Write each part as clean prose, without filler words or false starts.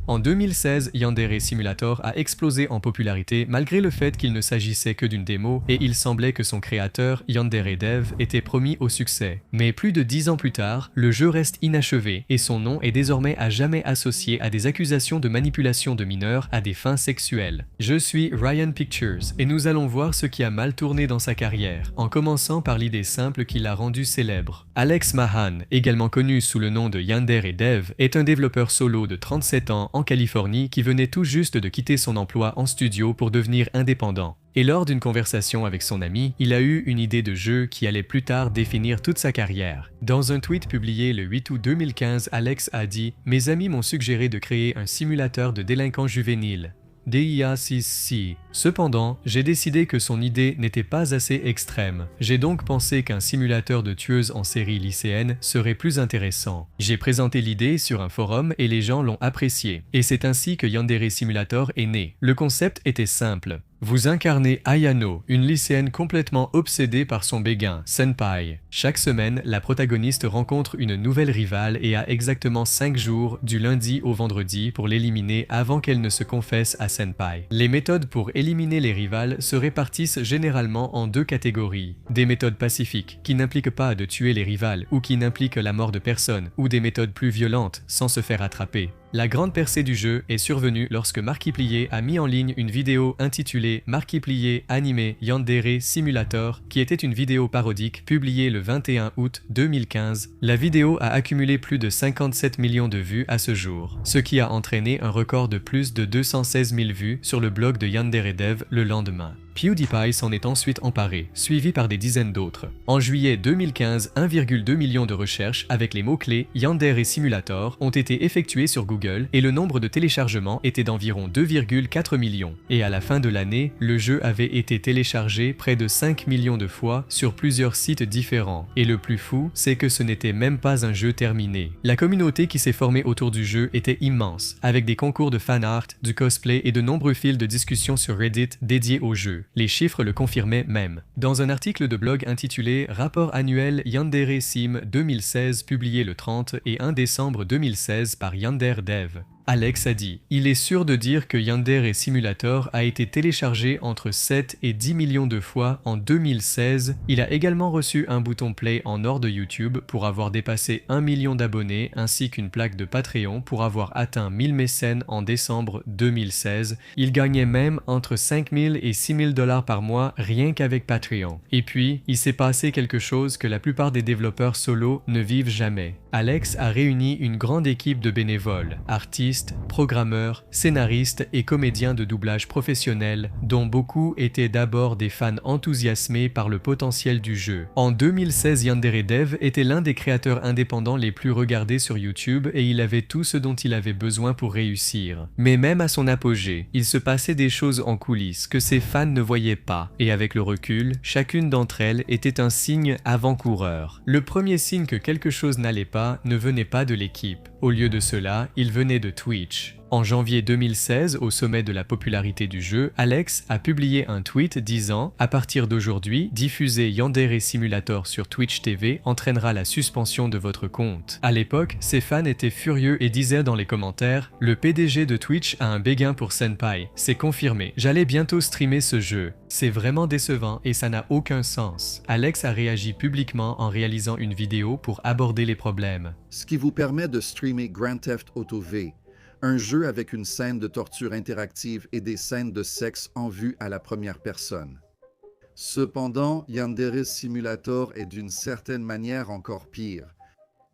En 2016, Yandere Simulator a explosé en popularité malgré le fait qu'il ne s'agissait que d'une démo et il semblait que son créateur, Yandere Dev, était promis au succès. Mais plus de 10 ans plus tard, le jeu reste inachevé et son nom est désormais à jamais associé à des accusations de manipulation de mineurs à des fins sexuelles. Je suis Ryan Pictures et nous allons voir ce qui a mal tourné dans sa carrière, en commençant par l'idée simple qui l'a rendu célèbre. Alex Mahan, également connu sous le nom de Yandere Dev, est un développeur solo de 37 ans en Californie qui venait tout juste de quitter son emploi en studio pour devenir indépendant. Et lors d'une conversation avec son ami, il a eu une idée de jeu qui allait plus tard définir toute sa carrière. Dans un tweet publié le 8 août 2015, Alex a dit « Mes amis m'ont suggéré de créer un simulateur de délinquants juvéniles. DIA6C. Cependant, j'ai décidé que son idée n'était pas assez extrême. J'ai donc pensé qu'un simulateur de tueuse en série lycéenne serait plus intéressant. J'ai présenté l'idée sur un forum et les gens l'ont apprécié. Et c'est ainsi que Yandere Simulator est né. Le concept était simple. Vous incarnez Ayano, une lycéenne complètement obsédée par son béguin, Senpai. Chaque semaine, la protagoniste rencontre une nouvelle rivale et a exactement 5 jours, du lundi au vendredi, pour l'éliminer avant qu'elle ne se confesse à Senpai. Les méthodes pour éliminer les rivales se répartissent généralement en 2 catégories. Des méthodes pacifiques, qui n'impliquent pas de tuer les rivales ou qui n'impliquent la mort de personne, ou des méthodes plus violentes, sans se faire attraper. La grande percée du jeu est survenue lorsque Markiplier a mis en ligne une vidéo intitulée Markiplier Anime Yandere Simulator, qui était une vidéo parodique publiée le 21 août 2015. La vidéo a accumulé plus de 57 millions de vues à ce jour, ce qui a entraîné un record de plus de 216 000 vues sur le blog de Yandere Dev le lendemain. PewDiePie s'en est ensuite emparé, suivi par des dizaines d'autres. En juillet 2015, 1,2 million de recherches avec les mots-clés Yandere Simulator ont été effectuées sur Google et le nombre de téléchargements était d'environ 2,4 millions. Et à la fin de l'année, le jeu avait été téléchargé près de 5 millions de fois sur plusieurs sites différents. Et le plus fou, c'est que ce n'était même pas un jeu terminé. La communauté qui s'est formée autour du jeu était immense, avec des concours de fanart, du cosplay et de nombreux fils de discussion sur Reddit dédiés au jeu. Les chiffres le confirmaient même. Dans un article de blog intitulé « Rapport annuel Yandere Sim 2016 » publié le 30 et 1 décembre 2016 par Yandere Dev, Alex a dit « Il est sûr de dire que Yandere Simulator a été téléchargé entre 7 et 10 millions de fois en 2016. Il a également reçu un bouton play en or de YouTube pour avoir dépassé 1 million d'abonnés ainsi qu'une plaque de Patreon pour avoir atteint 1000 mécènes en décembre 2016. Il gagnait même entre 5 000 et 6 000 $ par mois rien qu'avec Patreon. Et puis, il s'est passé quelque chose que la plupart des développeurs solo ne vivent jamais. Alex a réuni une grande équipe de bénévoles, artistes, programmeurs, scénaristes et comédiens de doublage professionnels, dont beaucoup étaient d'abord des fans enthousiasmés par le potentiel du jeu. En 2016, Yandere Dev était l'un des créateurs indépendants les plus regardés sur YouTube et il avait tout ce dont il avait besoin pour réussir. Mais même à son apogée, il se passait des choses en coulisses que ses fans ne voyaient pas, et avec le recul, chacune d'entre elles était un signe avant-coureur. Le premier signe que quelque chose n'allait pas ne venait pas de l'équipe. Au lieu de cela, il venait de Twitch. En janvier 2016, au sommet de la popularité du jeu, Alex a publié un tweet disant « À partir d'aujourd'hui, diffuser Yandere Simulator sur Twitch TV entraînera la suspension de votre compte. » À l'époque, ses fans étaient furieux et disaient dans les commentaires « Le PDG de Twitch a un béguin pour Senpai. C'est confirmé. J'allais bientôt streamer ce jeu. C'est vraiment décevant et ça n'a aucun sens. » Alex a réagi publiquement en réalisant une vidéo pour aborder les problèmes. Ce qui vous permet de streamer Grand Theft Auto V, un jeu avec une scène de torture interactive et des scènes de sexe en vue à la première personne. Cependant, Yandere Simulator est d'une certaine manière encore pire.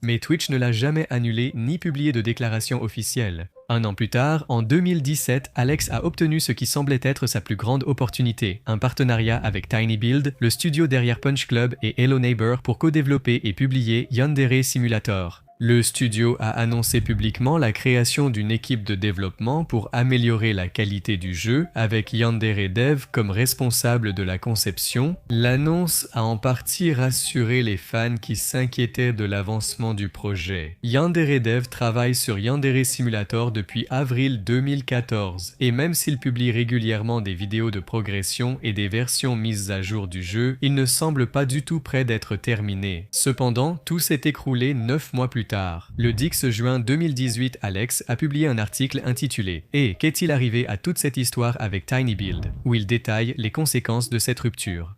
Mais Twitch ne l'a jamais annulé ni publié de déclaration officielle. Un an plus tard, en 2017, Alex a obtenu ce qui semblait être sa plus grande opportunité, un partenariat avec TinyBuild, le studio derrière Punch Club et Hello Neighbor pour co-développer et publier Yandere Simulator. Le studio a annoncé publiquement la création d'une équipe de développement pour améliorer la qualité du jeu, avec Yandere Dev comme responsable de la conception. L'annonce a en partie rassuré les fans qui s'inquiétaient de l'avancement du projet. Yandere Dev travaille sur Yandere Simulator depuis avril 2014, et même s'il publie régulièrement des vidéos de progression et des versions mises à jour du jeu, il ne semble pas du tout près d'être terminé. Cependant, tout s'est écroulé 9 mois plus tard, le 10 juin 2018, Alex a publié un article intitulé « Et qu'est-il arrivé à toute cette histoire avec TinyBuild ?» où il détaille les conséquences de cette rupture.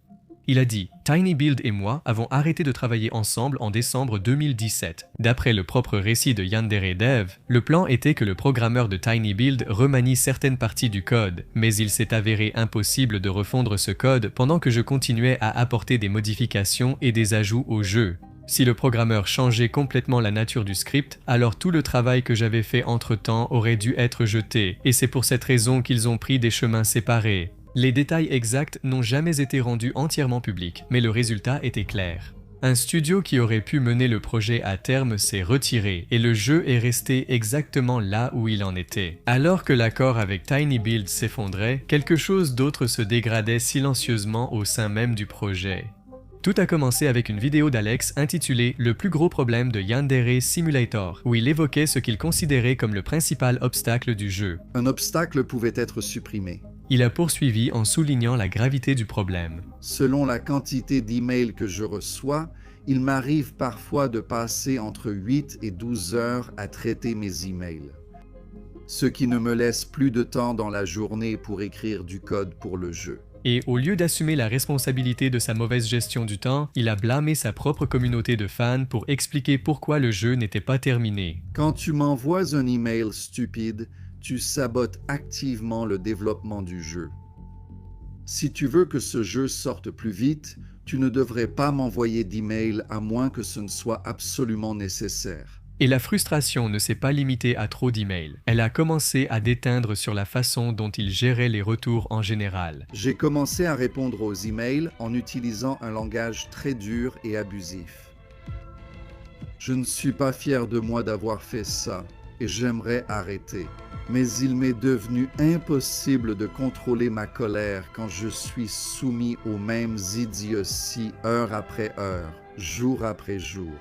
Il a dit « TinyBuild et moi avons arrêté de travailler ensemble en décembre 2017. D'après le propre récit de Yandere Dev, le plan était que le programmeur de TinyBuild remanie certaines parties du code, mais il s'est avéré impossible de refondre ce code pendant que je continuais à apporter des modifications et des ajouts au jeu. Si le programmeur changeait complètement la nature du script, alors tout le travail que j'avais fait entre-temps aurait dû être jeté, et c'est pour cette raison qu'ils ont pris des chemins séparés. Les détails exacts n'ont jamais été rendus entièrement publics, mais le résultat était clair. Un studio qui aurait pu mener le projet à terme s'est retiré et le jeu est resté exactement là où il en était. Alors que l'accord avec TinyBuild s'effondrait, quelque chose d'autre se dégradait silencieusement au sein même du projet. Tout a commencé avec une vidéo d'Alex intitulée « Le plus gros problème de Yandere Simulator » où il évoquait ce qu'il considérait comme le principal obstacle du jeu. Un obstacle pouvait être supprimé. Il a poursuivi en soulignant la gravité du problème. Selon la quantité d'emails que je reçois, il m'arrive parfois de passer entre 8 et 12 heures à traiter mes emails, ce qui ne me laisse plus de temps dans la journée pour écrire du code pour le jeu. Et au lieu d'assumer la responsabilité de sa mauvaise gestion du temps, il a blâmé sa propre communauté de fans pour expliquer pourquoi le jeu n'était pas terminé. Quand tu m'envoies un email stupide, tu sabotes activement le développement du jeu. Si tu veux que ce jeu sorte plus vite, tu ne devrais pas m'envoyer d'email à moins que ce ne soit absolument nécessaire. Et la frustration ne s'est pas limitée à trop d'emails. Elle a commencé à déteindre sur la façon dont il gérait les retours en général. J'ai commencé à répondre aux emails en utilisant un langage très dur et abusif. Je ne suis pas fier de moi d'avoir fait ça et j'aimerais arrêter. Mais il m'est devenu impossible de contrôler ma colère quand je suis soumis aux mêmes idioties heure après heure, jour après jour.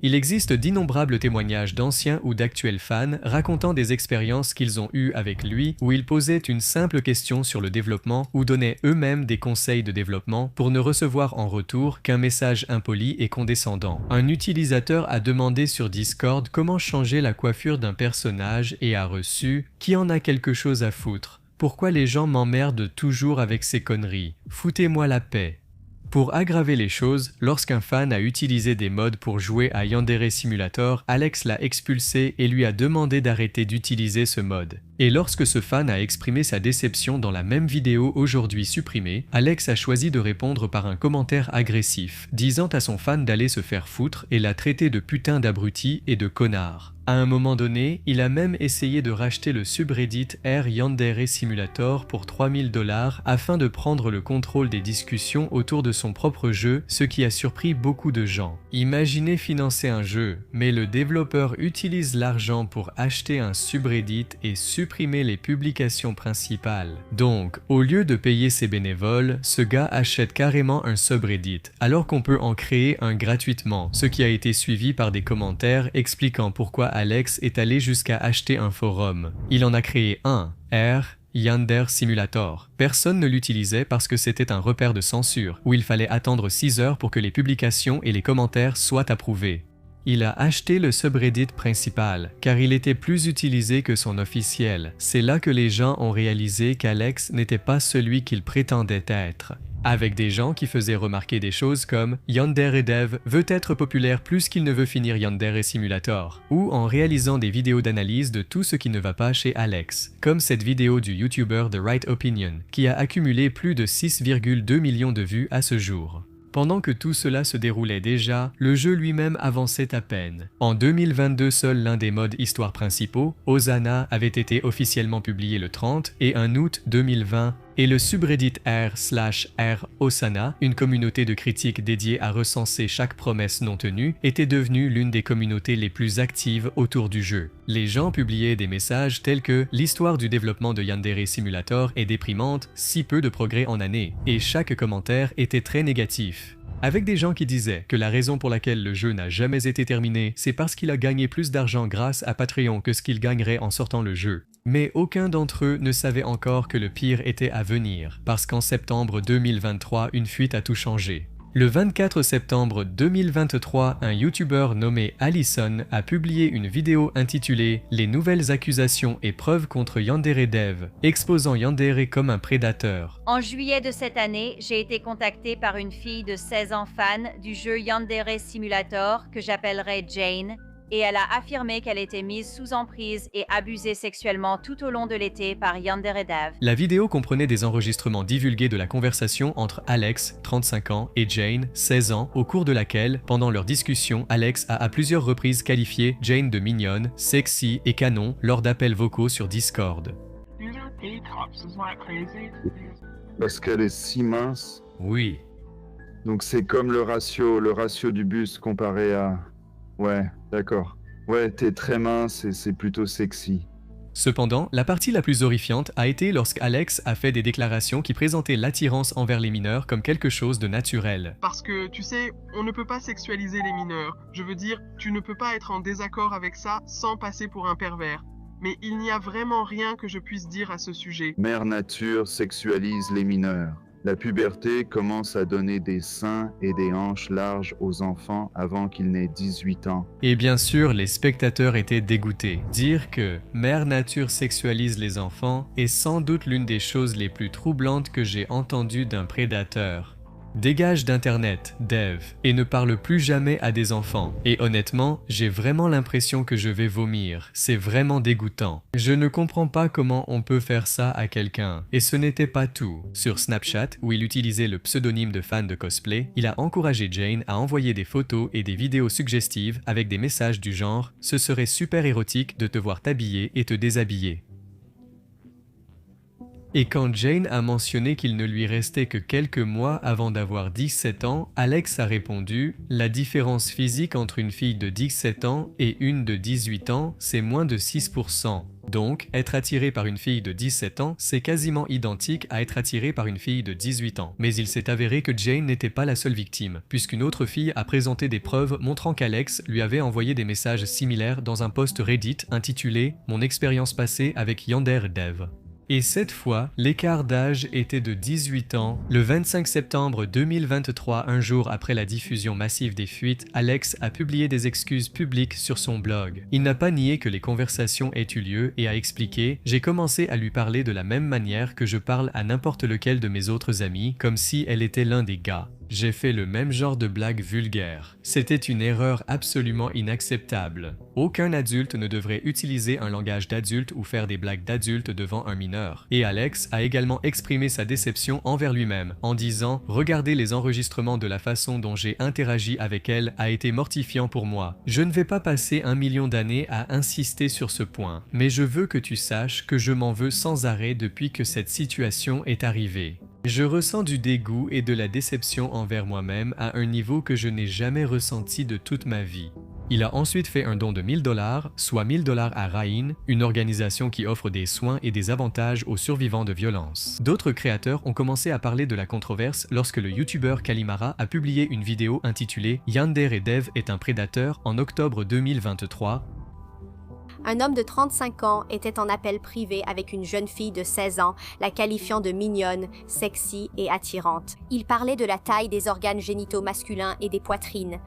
Il existe d'innombrables témoignages d'anciens ou d'actuels fans racontant des expériences qu'ils ont eues avec lui où ils posaient une simple question sur le développement ou donnaient eux-mêmes des conseils de développement pour ne recevoir en retour qu'un message impoli et condescendant. Un utilisateur a demandé sur Discord comment changer la coiffure d'un personnage et a reçu « Qui en a quelque chose à foutre? Pourquoi les gens m'emmerdent toujours avec ces conneries? Foutez-moi la paix !» Pour aggraver les choses, lorsqu'un fan a utilisé des mods pour jouer à Yandere Simulator, Alex l'a expulsé et lui a demandé d'arrêter d'utiliser ce mod. Et lorsque ce fan a exprimé sa déception dans la même vidéo aujourd'hui supprimée, Alex a choisi de répondre par un commentaire agressif, disant à son fan d'aller se faire foutre et l'a traité de putain d'abruti et de connard. À un moment donné, il a même essayé de racheter le subreddit R Yandere Simulator pour 3000 $ afin de prendre le contrôle des discussions autour de son propre jeu, ce qui a surpris beaucoup de gens. Imaginez financer un jeu, mais le développeur utilise l'argent pour acheter un subreddit et supprimer les publications principales. Donc, au lieu de payer ses bénévoles, ce gars achète carrément un subreddit, alors qu'on peut en créer un gratuitement, ce qui a été suivi par des commentaires expliquant pourquoi Alex est allé jusqu'à acheter un forum. Il en a créé un, R Yandere Simulator. Personne ne l'utilisait parce que c'était un repère de censure, où il fallait attendre 6 heures pour que les publications et les commentaires soient approuvés. Il a acheté le subreddit principal, car il était plus utilisé que son officiel. C'est là que les gens ont réalisé qu'Alex n'était pas celui qu'il prétendait être. Avec des gens qui faisaient remarquer des choses comme « Yandere Dev veut être populaire plus qu'il ne veut finir Yandere Simulator » ou en réalisant des vidéos d'analyse de tout ce qui ne va pas chez Alex, comme cette vidéo du YouTuber The Right Opinion, qui a accumulé plus de 6,2 millions de vues à ce jour. Pendant que tout cela se déroulait déjà, le jeu lui-même avançait à peine. En 2022, seul l'un des modes histoire principaux, Hosanna, avait été officiellement publié le 30 et un août 2020, et le subreddit r/r Hosanna, une communauté de critiques dédiée à recenser chaque promesse non tenue, était devenue l'une des communautés les plus actives autour du jeu. Les gens publiaient des messages tels que « L'histoire du développement de Yandere Simulator est déprimante, si peu de progrès en année », et chaque commentaire était très négatif. Avec des gens qui disaient que la raison pour laquelle le jeu n'a jamais été terminé, c'est parce qu'il a gagné plus d'argent grâce à Patreon que ce qu'il gagnerait en sortant le jeu. Mais aucun d'entre eux ne savait encore que le pire était à venir, parce qu'en septembre 2023, une fuite a tout changé. Le 24 septembre 2023, un YouTuber nommé Allison a publié une vidéo intitulée « Les nouvelles accusations et preuves contre Yandere Dev », exposant Yandere comme un prédateur. En juillet de cette année, j'ai été contactée par une fille de 16 ans fan du jeu Yandere Simulator que j'appellerai Jane, et elle a affirmé qu'elle était mise sous emprise et abusée sexuellement tout au long de l'été par Yandere Dev. La vidéo comprenait des enregistrements divulgués de la conversation entre Alex, 35 ans, et Jane, 16 ans, au cours de laquelle, pendant leur discussion, Alex a à plusieurs reprises qualifié Jane de mignonne, sexy et canon lors d'appels vocaux sur Discord. Parce qu'elle est si mince. Oui. Donc c'est comme le ratio du buste comparé à... Ouais, d'accord. Ouais, t'es très mince et c'est plutôt sexy. Cependant, la partie la plus horrifiante a été lorsqu'Alex a fait des déclarations qui présentaient l'attirance envers les mineurs comme quelque chose de naturel. Parce que, tu sais, on ne peut pas sexualiser les mineurs. Je veux dire, tu ne peux pas être en désaccord avec ça sans passer pour un pervers. Mais il n'y a vraiment rien que je puisse dire à ce sujet. Mère Nature sexualise les mineurs. La puberté commence à donner des seins et des hanches larges aux enfants avant qu'ils n'aient 18 ans. Et bien sûr, les spectateurs étaient dégoûtés. Dire que Mère Nature sexualise les enfants est sans doute l'une des choses les plus troublantes que j'ai entendues d'un prédateur. Dégage d'internet, Dev, et ne parle plus jamais à des enfants. Et honnêtement, j'ai vraiment l'impression que je vais vomir. C'est vraiment dégoûtant. Je ne comprends pas comment on peut faire ça à quelqu'un. Et ce n'était pas tout. Sur Snapchat, où il utilisait le pseudonyme de fan de cosplay, il a encouragé Jane à envoyer des photos et des vidéos suggestives avec des messages du genre « Ce serait super érotique de te voir t'habiller et te déshabiller ». Et quand Jane a mentionné qu'il ne lui restait que quelques mois avant d'avoir 17 ans, Alex a répondu « La différence physique entre une fille de 17 ans et une de 18 ans, c'est moins de 6%. Donc, être attiré par une fille de 17 ans, c'est quasiment identique à être attiré par une fille de 18 ans. Mais il s'est avéré que Jane n'était pas la seule victime, puisqu'une autre fille a présenté des preuves montrant qu'Alex lui avait envoyé des messages similaires dans un post Reddit intitulé « Mon expérience passée avec Yandere Dev ». Et cette fois, l'écart d'âge était de 18 ans. Le 25 septembre 2023, un jour après la diffusion massive des fuites, Alex a publié des excuses publiques sur son blog. Il n'a pas nié que les conversations aient eu lieu et a expliqué « J'ai commencé à lui parler de la même manière que je parle à n'importe lequel de mes autres amis, comme si elle était l'un des gars. J'ai fait le même genre de blague vulgaire. C'était une erreur absolument inacceptable. Aucun adulte ne devrait utiliser un langage d'adulte ou faire des blagues d'adulte devant un mineur. » Et Alex a également exprimé sa déception envers lui-même en disant « Regardez les enregistrements de la façon dont j'ai interagi avec elle a été mortifiant pour moi. Je ne vais pas passer 1 million d'années à insister sur ce point, mais je veux que tu saches que je m'en veux sans arrêt depuis que cette situation est arrivée. Je ressens du dégoût et de la déception envers moi-même à un niveau que je n'ai jamais ressenti de toute ma vie. » Il a ensuite fait un don de $1000, soit $1000 à Rain, une organisation qui offre des soins et des avantages aux survivants de violences. D'autres créateurs ont commencé à parler de la controverse lorsque le YouTuber Kalimara a publié une vidéo intitulée « Yandere Dev est un prédateur » en octobre 2023. Un homme de 35 ans était en appel privé avec une jeune fille de 16 ans, la qualifiant de mignonne, sexy et attirante. Il parlait de la taille des organes génitaux masculins et des poitrines.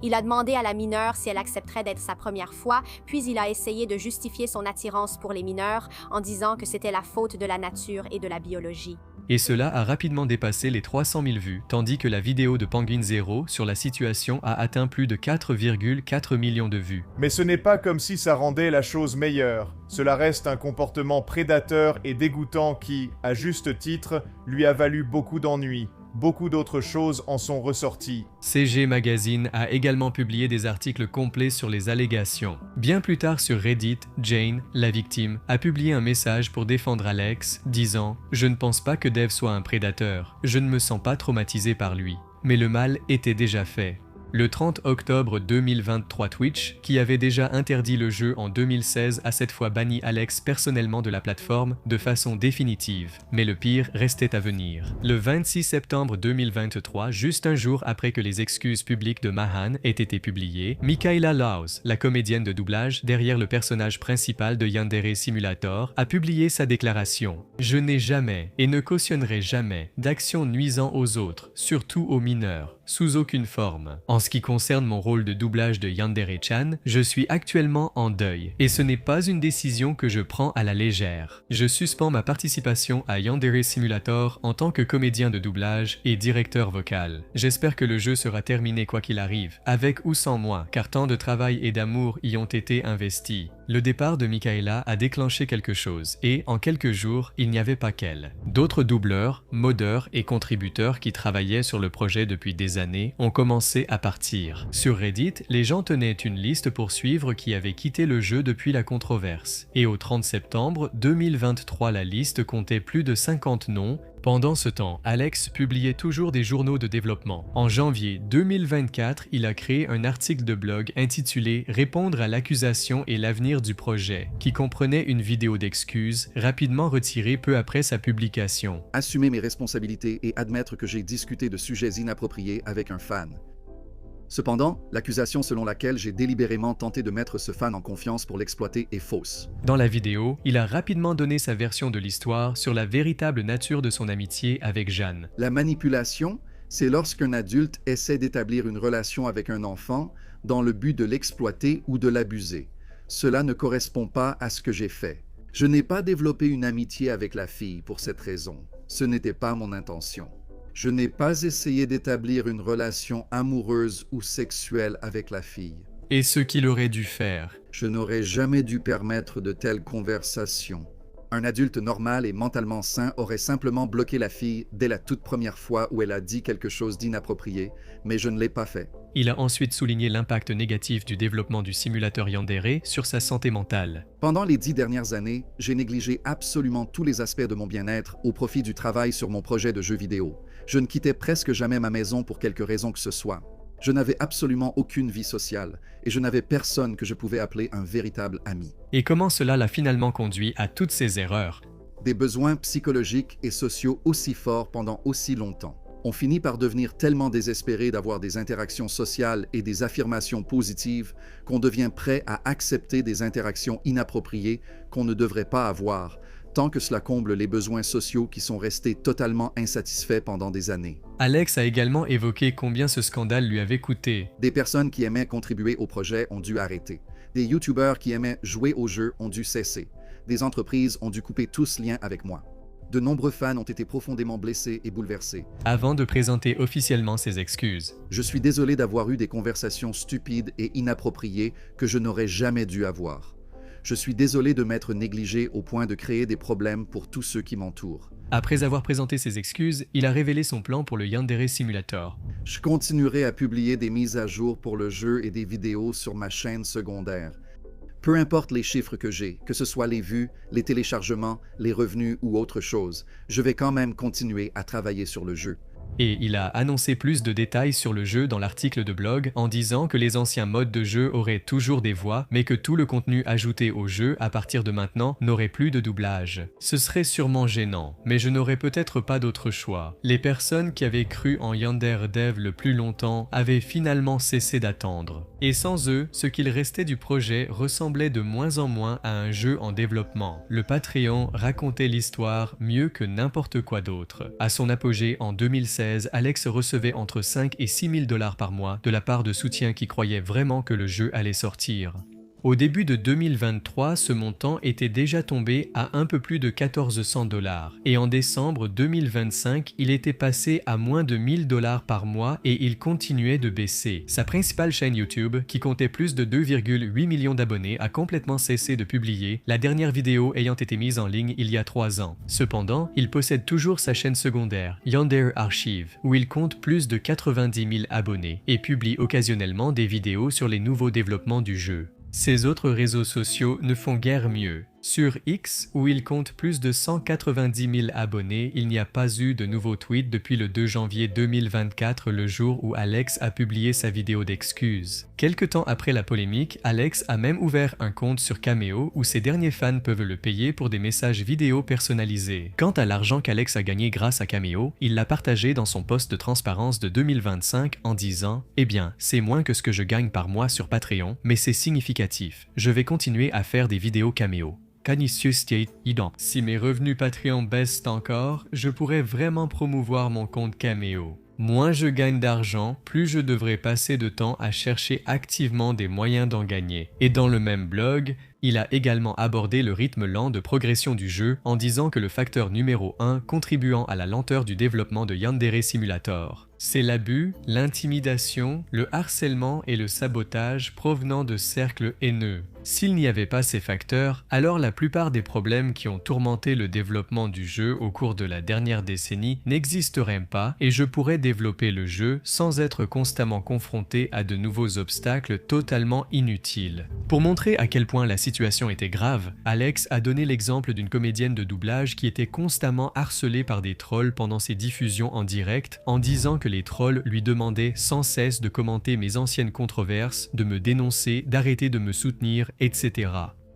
Il a demandé à la mineure si elle accepterait d'être sa première fois, puis il a essayé de justifier son attirance pour les mineurs en disant que c'était la faute de la nature et de la biologie. Et cela a rapidement dépassé les 300 000 vues, tandis que la vidéo de Penguin Zero sur la situation a atteint plus de 4,4 millions de vues. Mais ce n'est pas comme si ça rendait la chose meilleure. Cela reste un comportement prédateur et dégoûtant qui, à juste titre, lui a valu beaucoup d'ennuis. Beaucoup d'autres choses en sont ressorties. CG Magazine a également publié des articles complets sur les allégations. Bien plus tard sur Reddit, Jane, la victime, a publié un message pour défendre Alex, disant « Je ne pense pas que Dev soit un prédateur. Je ne me sens pas traumatisé par lui. » Mais le mal était déjà fait. Le 30 octobre 2023, Twitch, qui avait déjà interdit le jeu en 2016, a cette fois banni Alex personnellement de la plateforme de façon définitive. Mais le pire restait à venir. Le 26 septembre 2023, juste un jour après que les excuses publiques de Mahan aient été publiées, Michaela Laws, la comédienne de doublage derrière le personnage principal de Yandere Simulator, a publié sa déclaration. « Je n'ai jamais et ne cautionnerai jamais d'actions nuisant aux autres, surtout aux mineurs, sous aucune forme. En ce qui concerne mon rôle de doublage de Yandere-chan, je suis actuellement en deuil, et ce n'est pas une décision que je prends à la légère. Je suspends ma participation à Yandere Simulator en tant que comédien de doublage et directeur vocal. J'espère que le jeu sera terminé quoi qu'il arrive, avec ou sans moi, car tant de travail et d'amour y ont été investis. » Le départ de Michaela a déclenché quelque chose, et en quelques jours, il n'y avait pas qu'elle. D'autres doubleurs, modeurs et contributeurs qui travaillaient sur le projet depuis des années ont commencé à partir. Sur Reddit, les gens tenaient une liste pour suivre qui avait quitté le jeu depuis la controverse. Et au 30 septembre 2023, la liste comptait plus de 50 noms. Pendant ce temps, Alex publiait toujours des journaux de développement. En janvier 2024, il a créé un article de blog intitulé « Répondre à l'accusation et l'avenir du projet » qui comprenait une vidéo d'excuses, rapidement retirée peu après sa publication. Assumer mes responsabilités et admettre que j'ai discuté de sujets inappropriés avec un fan. Cependant, l'accusation selon laquelle j'ai délibérément tenté de mettre ce fan en confiance pour l'exploiter est fausse. Dans la vidéo, il a rapidement donné sa version de l'histoire sur la véritable nature de son amitié avec Jeanne. La manipulation, c'est lorsqu'un adulte essaie d'établir une relation avec un enfant dans le but de l'exploiter ou de l'abuser. Cela ne correspond pas à ce que j'ai fait. Je n'ai pas développé une amitié avec la fille pour cette raison. Ce n'était pas mon intention. Je n'ai pas essayé d'établir une relation amoureuse ou sexuelle avec la fille. Et ce qu'il aurait dû faire. Je n'aurais jamais dû permettre de telles conversations. Un adulte normal et mentalement sain aurait simplement bloqué la fille dès la toute première fois où elle a dit quelque chose d'inapproprié, mais je ne l'ai pas fait. Il a ensuite souligné l'impact négatif du développement du simulateur Yandere sur sa santé mentale. Pendant les 10 dernières années, j'ai négligé absolument tous les aspects de mon bien-être au profit du travail sur mon projet de jeu vidéo. Je ne quittais presque jamais ma maison pour quelque raison que ce soit. Je n'avais absolument aucune vie sociale et je n'avais personne que je pouvais appeler un véritable ami. Et comment cela l'a finalement conduit à toutes ces erreurs? Des besoins psychologiques et sociaux aussi forts pendant aussi longtemps. On finit par devenir tellement désespéré d'avoir des interactions sociales et des affirmations positives qu'on devient prêt à accepter des interactions inappropriées qu'on ne devrait pas avoir, tant que cela comble les besoins sociaux qui sont restés totalement insatisfaits pendant des années. Alex a également évoqué combien ce scandale lui avait coûté. Des personnes qui aimaient contribuer au projet ont dû arrêter. Des YouTubers qui aimaient jouer au jeu ont dû cesser. Des entreprises ont dû couper tout lien avec moi. De nombreux fans ont été profondément blessés et bouleversés. Avant de présenter officiellement ses excuses. Je suis désolé d'avoir eu des conversations stupides et inappropriées que je n'aurais jamais dû avoir. Je suis désolé de m'être négligé au point de créer des problèmes pour tous ceux qui m'entourent. Après avoir présenté ses excuses, il a révélé son plan pour le Yandere Simulator. Je continuerai à publier des mises à jour pour le jeu et des vidéos sur ma chaîne secondaire. Peu importe les chiffres que j'ai, que ce soit les vues, les téléchargements, les revenus ou autre chose, je vais quand même continuer à travailler sur le jeu. Et il a annoncé plus de détails sur le jeu dans l'article de blog en disant que les anciens modes de jeu auraient toujours des voix, mais que tout le contenu ajouté au jeu à partir de maintenant n'aurait plus de doublage. Ce serait sûrement gênant, mais je n'aurais peut-être pas d'autre choix. Les personnes qui avaient cru en Yandere Dev le plus longtemps avaient finalement cessé d'attendre. Et sans eux, ce qu'il restait du projet ressemblait de moins en moins à un jeu en développement. Le Patreon racontait l'histoire mieux que n'importe quoi d'autre. À son apogée en 2016, Alex recevait entre 5 et 6 000 $ par mois de la part de soutiens qui croyaient vraiment que le jeu allait sortir. Au début de 2023, ce montant était déjà tombé à un peu plus de 1400 $, et en décembre 2025, il était passé à moins de 1000 $ par mois et il continuait de baisser. Sa principale chaîne YouTube, qui comptait plus de 2,8 millions d'abonnés, a complètement cessé de publier, la dernière vidéo ayant été mise en ligne il y a 3 ans. Cependant, il possède toujours sa chaîne secondaire, Yandere Archive, où il compte plus de 90 000 abonnés et publie occasionnellement des vidéos sur les nouveaux développements du jeu. Ces autres réseaux sociaux ne font guère mieux. Sur X, où il compte plus de 190 000 abonnés, il n'y a pas eu de nouveaux tweets depuis le 2 janvier 2024, le jour où Alex a publié sa vidéo d'excuses. Quelque temps après la polémique, Alex a même ouvert un compte sur Cameo où ses derniers fans peuvent le payer pour des messages vidéo personnalisés. Quant à l'argent qu'Alex a gagné grâce à Cameo, il l'a partagé dans son post de transparence de 2025 en disant « Eh bien, c'est moins que ce que je gagne par mois sur Patreon, mais c'est significatif. Je vais continuer à faire des vidéos Cameo. » Canisius State Idan. Si mes revenus Patreon baissent encore, je pourrais vraiment promouvoir mon compte Cameo. Moins je gagne d'argent, plus je devrais passer de temps à chercher activement des moyens d'en gagner. Et dans le même blog, il a également abordé le rythme lent de progression du jeu en disant que le facteur numéro 1 contribuant à la lenteur du développement de Yandere Simulator. C'est l'abus, l'intimidation, le harcèlement et le sabotage provenant de cercles haineux. S'il n'y avait pas ces facteurs, alors la plupart des problèmes qui ont tourmenté le développement du jeu au cours de la dernière décennie n'existeraient pas et je pourrais développer le jeu sans être constamment confronté à de nouveaux obstacles totalement inutiles. Pour montrer à quel point la situation était grave, Alex a donné l'exemple d'une comédienne de doublage qui était constamment harcelée par des trolls pendant ses diffusions en direct en disant que les trolls lui demandaient sans cesse de commenter mes anciennes controverses, de me dénoncer, d'arrêter de me soutenir, etc.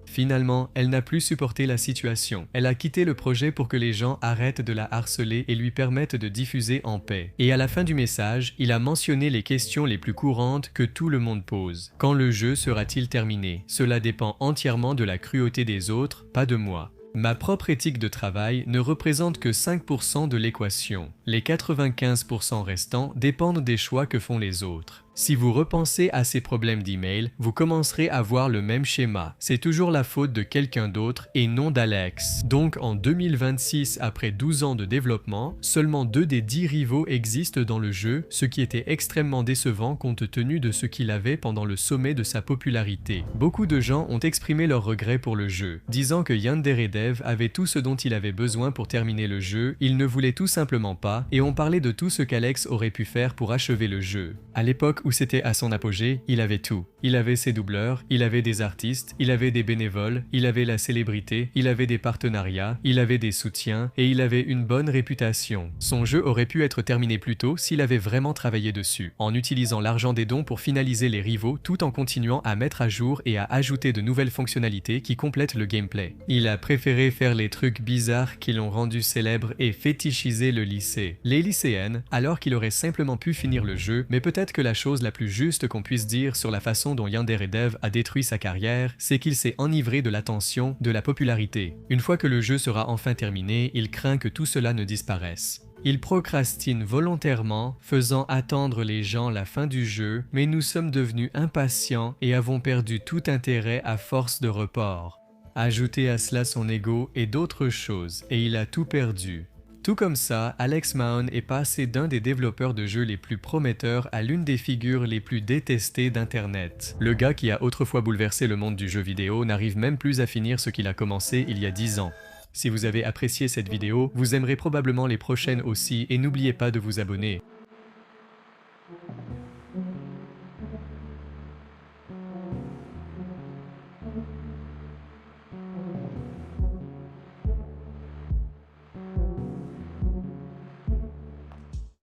Finalement, elle n'a plus supporté la situation. Elle a quitté le projet pour que les gens arrêtent de la harceler et lui permettent de diffuser en paix. Et à la fin du message, il a mentionné les questions les plus courantes que tout le monde pose. Quand le jeu sera-t-il terminé? Cela dépend entièrement de la cruauté des autres, pas de moi. Ma propre éthique de travail ne représente que 5% de l'équation. Les 95% restants dépendent des choix que font les autres. Si vous repensez à ces problèmes d'email, vous commencerez à voir le même schéma. C'est toujours la faute de quelqu'un d'autre et non d'Alex. Donc en 2026, après 12 ans de développement, seulement 2 des 10 rivaux existent dans le jeu, ce qui était extrêmement décevant compte tenu de ce qu'il avait pendant le sommet de sa popularité. Beaucoup de gens ont exprimé leurs regrets pour le jeu, disant que Yandere Dev avait tout ce dont il avait besoin pour terminer le jeu, il ne voulait tout simplement pas, et on parlait de tout ce qu'Alex aurait pu faire pour achever le jeu. À l'époque où c'était à son apogée, il avait tout. Il avait ses doubleurs, il avait des artistes, il avait des bénévoles, il avait la célébrité, il avait des partenariats, il avait des soutiens et il avait une bonne réputation. Son jeu aurait pu être terminé plus tôt s'il avait vraiment travaillé dessus, en utilisant l'argent des dons pour finaliser les rivaux tout en continuant à mettre à jour et à ajouter de nouvelles fonctionnalités qui complètent le gameplay. Il a préféré faire les trucs bizarres qui l'ont rendu célèbre et fétichiser le lycée. Les lycéennes, alors qu'il aurait simplement pu finir le jeu, mais peut-être que la chose la plus juste qu'on puisse dire sur la façon dont Yandere Dev a détruit sa carrière, c'est qu'il s'est enivré de l'attention, de la popularité. Une fois que le jeu sera enfin terminé, il craint que tout cela ne disparaisse. Il procrastine volontairement, faisant attendre les gens la fin du jeu, mais nous sommes devenus impatients et avons perdu tout intérêt à force de report. Ajoutez à cela son ego et d'autres choses, et il a tout perdu. Tout comme ça, Alex Mahon est passé d'un des développeurs de jeux les plus prometteurs à l'une des figures les plus détestées d'Internet. Le gars qui a autrefois bouleversé le monde du jeu vidéo n'arrive même plus à finir ce qu'il a commencé il y a 10 ans. Si vous avez apprécié cette vidéo, vous aimerez probablement les prochaines aussi et n'oubliez pas de vous abonner.